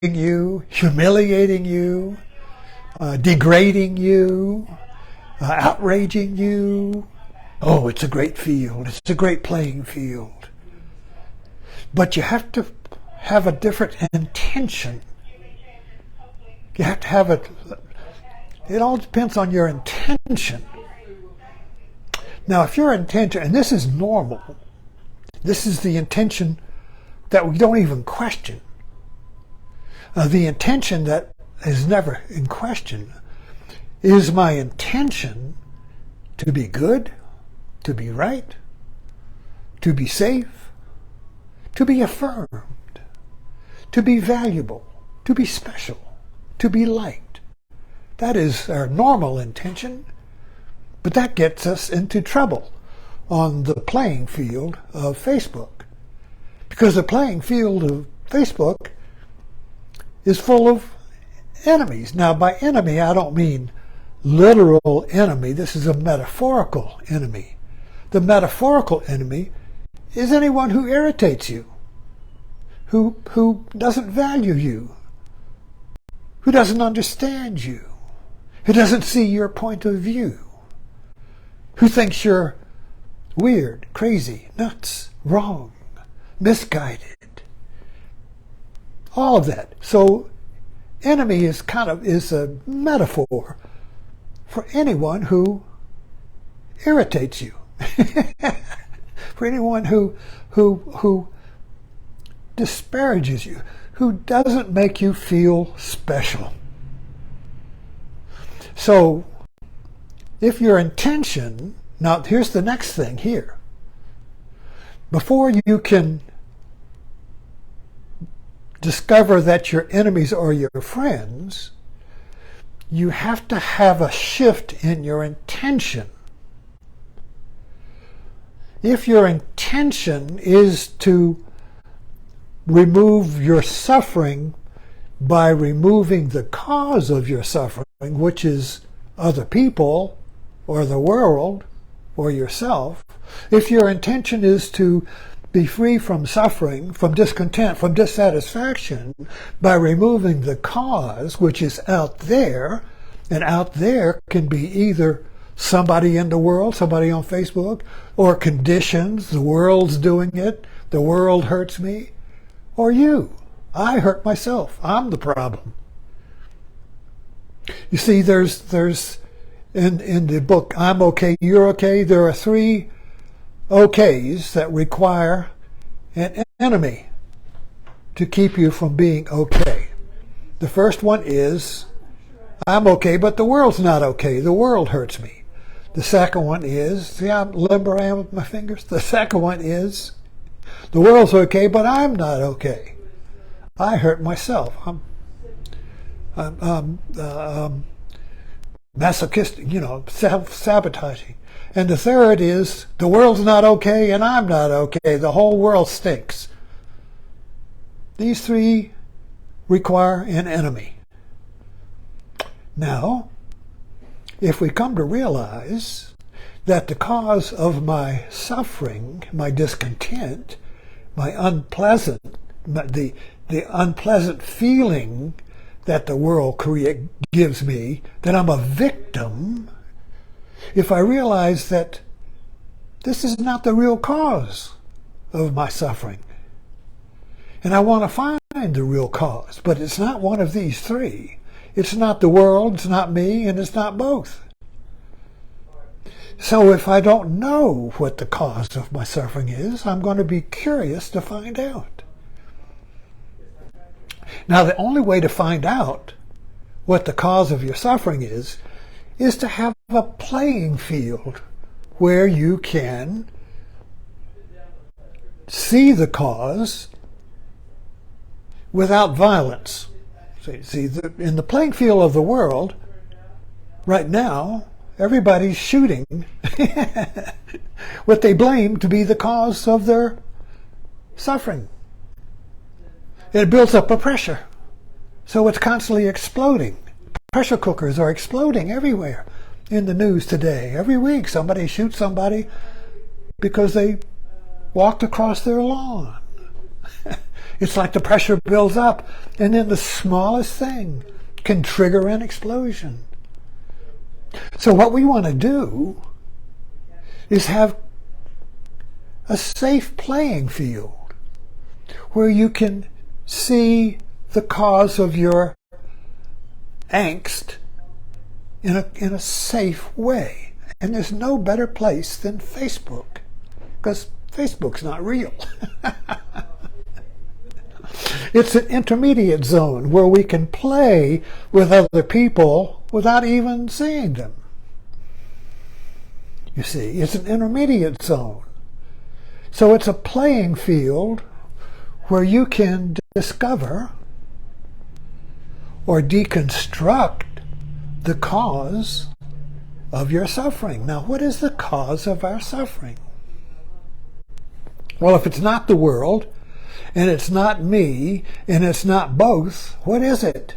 you, humiliating you, degrading you, outraging you. Oh, it's a great field. It's a great playing field. But you have to have a different intention. You have to have it all depends on your intention. Now, if your intention, and this is normal, this is the intention that we don't even question. The intention that is never in question is my intention to be good, to be right, to be safe, to be affirmed, to be valuable, to be special, to be liked. That is our normal intention, but that gets us into trouble on the playing field of Facebook. Because the playing field of Facebook is full of enemies. Now, by enemy, I don't mean literal enemy. This is a metaphorical enemy. The metaphorical enemy is anyone who irritates you, who doesn't value you, who doesn't understand you, who doesn't see your point of view, who thinks you're weird, crazy, nuts, wrong, misguided. All of that. So enemy is a metaphor for anyone who irritates you. For anyone who disparages you, who doesn't make you feel special. So if your intention, now here's the next thing here. Before you can discover that your enemies are your friends, you have to have a shift in your intention. If your intention is to remove your suffering by removing the cause of your suffering, which is other people or the world or yourself, if your intention is to be free from suffering, from discontent, from dissatisfaction by removing the cause, which is out there, and out there can be either somebody in the world, somebody on Facebook, or conditions, the world's doing it, the world hurts me, or you. I hurt myself. I'm the problem. You see, there's in the book, I'm okay, you're okay, there are 3 okays that require an enemy to keep you from being okay. The first one is, I'm okay, but the world's not okay. The world hurts me. The second one is, see how limber I am with my fingers? The second one is, the world's okay, but I'm not okay. I hurt myself. I'm masochistic, self-sabotaging. And the third is, the world's not okay and I'm not okay. The whole world stinks. These 3 require an enemy. Now, if we come to realize that the cause of my suffering, my discontent, my the unpleasant feeling that the world gives me, that I'm a victim, if I realize that this is not the real cause of my suffering, and I want to find the real cause, but it's not one of these 3. It's not the world, it's not me, and it's not both. So if I don't know what the cause of my suffering is, I'm going to be curious to find out. Now, the only way to find out what the cause of your suffering is to have a playing field where you can see the cause without violence. See, in the playing field of the world, right now, everybody's shooting what they blame to be the cause of their suffering. It builds up a pressure. So it's constantly exploding. Pressure cookers are exploding everywhere in the news today. Every week somebody shoots somebody because they walked across their lawn. It's like the pressure builds up, and then the smallest thing can trigger an explosion. So what we want to do is have a safe playing field where you can see the cause of your angst in a safe way. And there's no better place than Facebook, because Facebook's not real. It's an intermediate zone where we can play with other people without even seeing them. You see, it's an intermediate zone. So it's a playing field where you can discover or deconstruct the cause of your suffering. Now, what is the cause of our suffering? Well, if it's not the world, and it's not me, and it's not both, what is it?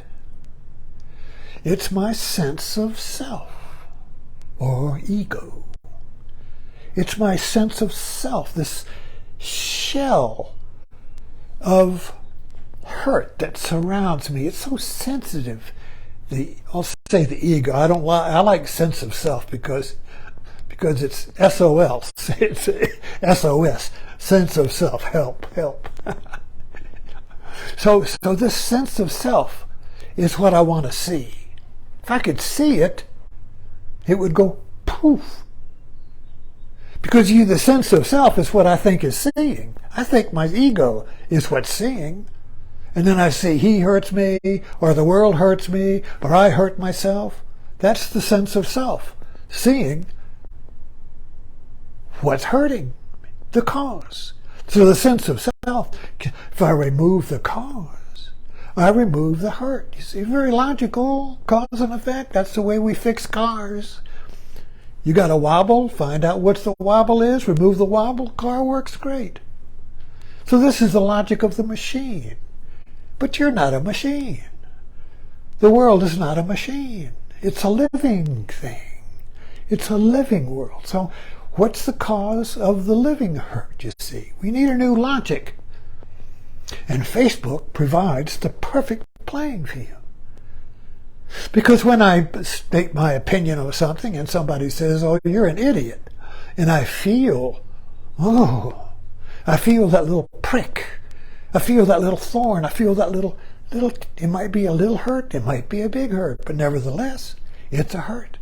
It's my sense of self, or ego. It's my sense of self, this shell of hurt that surrounds me. It's so sensitive. I'll say the ego. I like sense of self because it's SOL. It's SOS. Sense of self. Help. So this sense of self is what I want to see. If I could see it, it would go poof. Because the sense of self is what I think is seeing. I think my ego is what's seeing. And then I see he hurts me, or the world hurts me, or I hurt myself. That's the sense of self. Seeing what's hurting, the cause. So the sense of self, if I remove the cause, I remove the hurt. You see, very logical, cause and effect. That's the way we fix cars. You got a wobble, find out what the wobble is, remove the wobble, car works great. So this is the logic of the machine. But you're not a machine. The world is not a machine. It's a living thing. It's a living world. So what's the cause of the living hurt, you see? We need a new logic. And Facebook provides the perfect playing field. Because when I state my opinion of something and somebody says, oh, you're an idiot, and I feel that little prick. I feel that little thorn. I feel that little, it might be a little hurt. It might be a big hurt. But nevertheless, it's a hurt.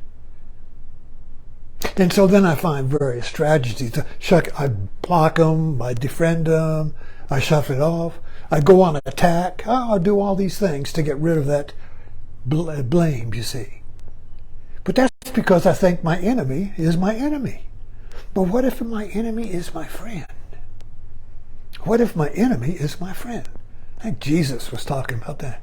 And so then I find various strategies. I block them. I defriend them. I shove it off. I go on an attack. I do all these things to get rid of that blame, you see. But that's because I think my enemy is my enemy. But what if my enemy is my friend? What if my enemy is my friend? I think Jesus was talking about that.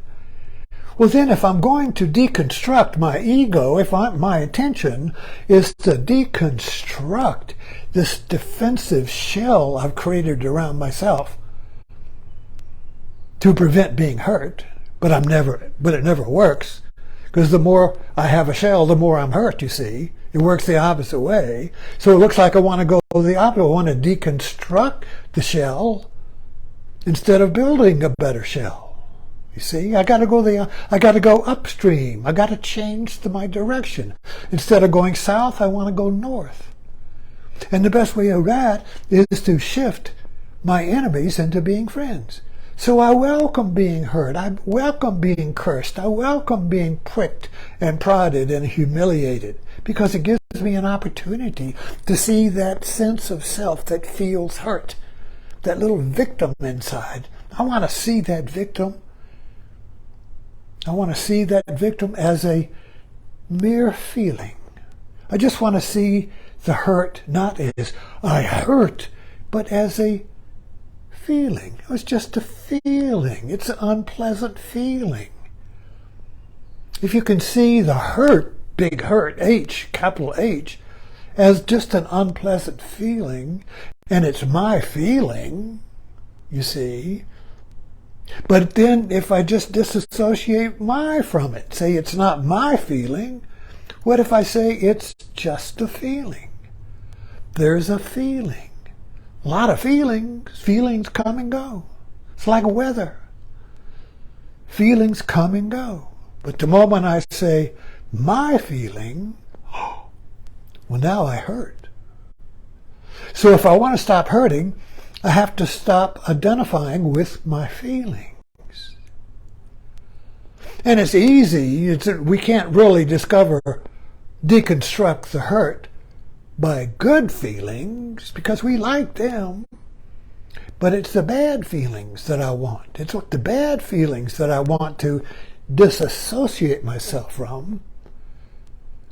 Well, then if I'm going to deconstruct my ego, my intention is to deconstruct this defensive shell I've created around myself to prevent being hurt, but it never works, because the more I have a shell, the more I'm hurt, you see. It works the opposite way. So it looks like I want to go the opposite. I want to deconstruct the shell instead of building a better shell. You see, I got to go upstream. I got to change my direction. Instead of going south, I want to go north. And the best way of that is to shift my enemies into being friends. So I welcome being hurt. I welcome being cursed. I welcome being pricked and prodded and humiliated, because it gives me an opportunity to see that sense of self that feels hurt, that little victim inside. I want to see that victim. I want to see that victim as a mere feeling. I just want to see the hurt not as I hurt, but as a feeling. It was just a feeling. It's an unpleasant feeling. If you can see the hurt, big hurt, H, capital H, as just an unpleasant feeling, and it's my feeling, you see. But then if I just disassociate my from it, say it's not my feeling, what if I say it's just a feeling? There's a feeling. A lot of feelings come and go. It's like weather. Feelings come and go. But the moment I say, my feeling, well, now I hurt. So if I want to stop hurting, I have to stop identifying with my feelings. And it's easy. We can't really deconstruct the hurt by good feelings because we like them. But it's the bad feelings that I want. It's the bad feelings that I want to disassociate myself from.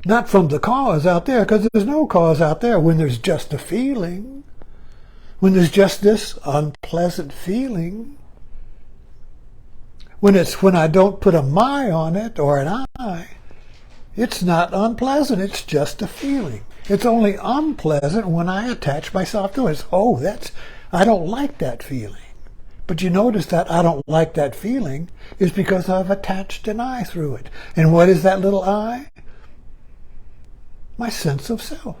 Not from the cause out there, because there's no cause out there when there's just a feeling. When there's just this unpleasant feeling. When I don't put a my on it or an I, it's not unpleasant, it's just a feeling. It's only unpleasant when I attach myself to it. I don't like that feeling. But you notice that I don't like that feeling is because I've attached an I through it. And what is that little I? My sense of self.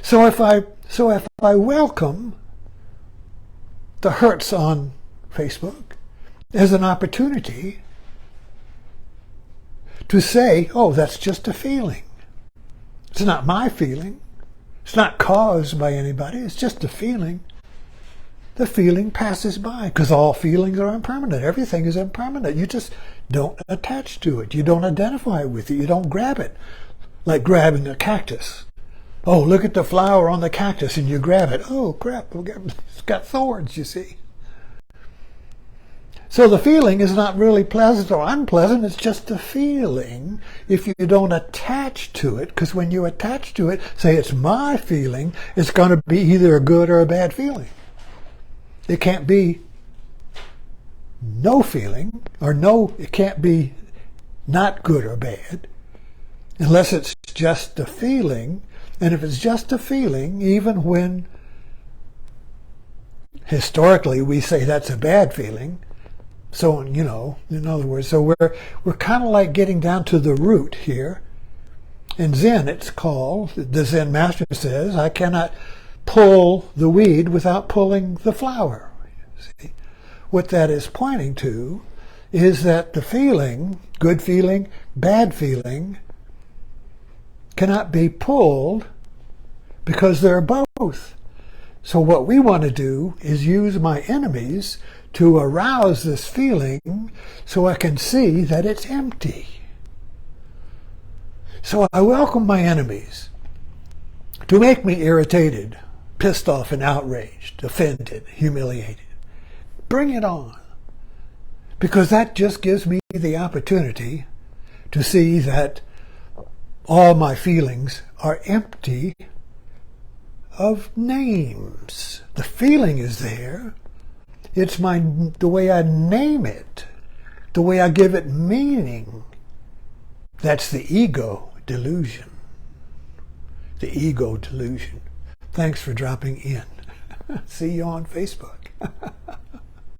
So if I welcome the hurts on Facebook as an opportunity to say, oh, that's just a feeling. It's not my feeling. It's not caused by anybody. It's just a feeling. The feeling passes by because all feelings are impermanent. Everything is impermanent. You just don't attach to it. You don't identify with it. You don't grab it. Like grabbing a cactus. Oh, look at the flower on the cactus and you grab it. Oh, crap. It's got thorns, you see. So the feeling is not really pleasant or unpleasant. It's just a feeling if you don't attach to it. Because when you attach to it, say it's my feeling, it's going to be either a good or a bad feeling. It can't be no feeling, it can't be not good or bad, unless it's just a feeling. And if it's just a feeling, even when historically we say that's a bad feeling, so, in other words, so we're kind of like getting down to the root here. In Zen, it's called, the Zen master says, I cannot pull the weed without pulling the flower. See? What that is pointing to is that the feeling, good feeling, bad feeling, cannot be pulled because they're both. So what we want to do is use my enemies to arouse this feeling so I can see that it's empty. So I welcome my enemies to make me irritated, pissed off and outraged, offended, humiliated. Bring it on. Because that just gives me the opportunity to see that all my feelings are empty of names. The feeling is there. It's the way I name it, the way I give it meaning. That's the ego delusion. The ego delusion. Thanks for dropping in. See you on Facebook.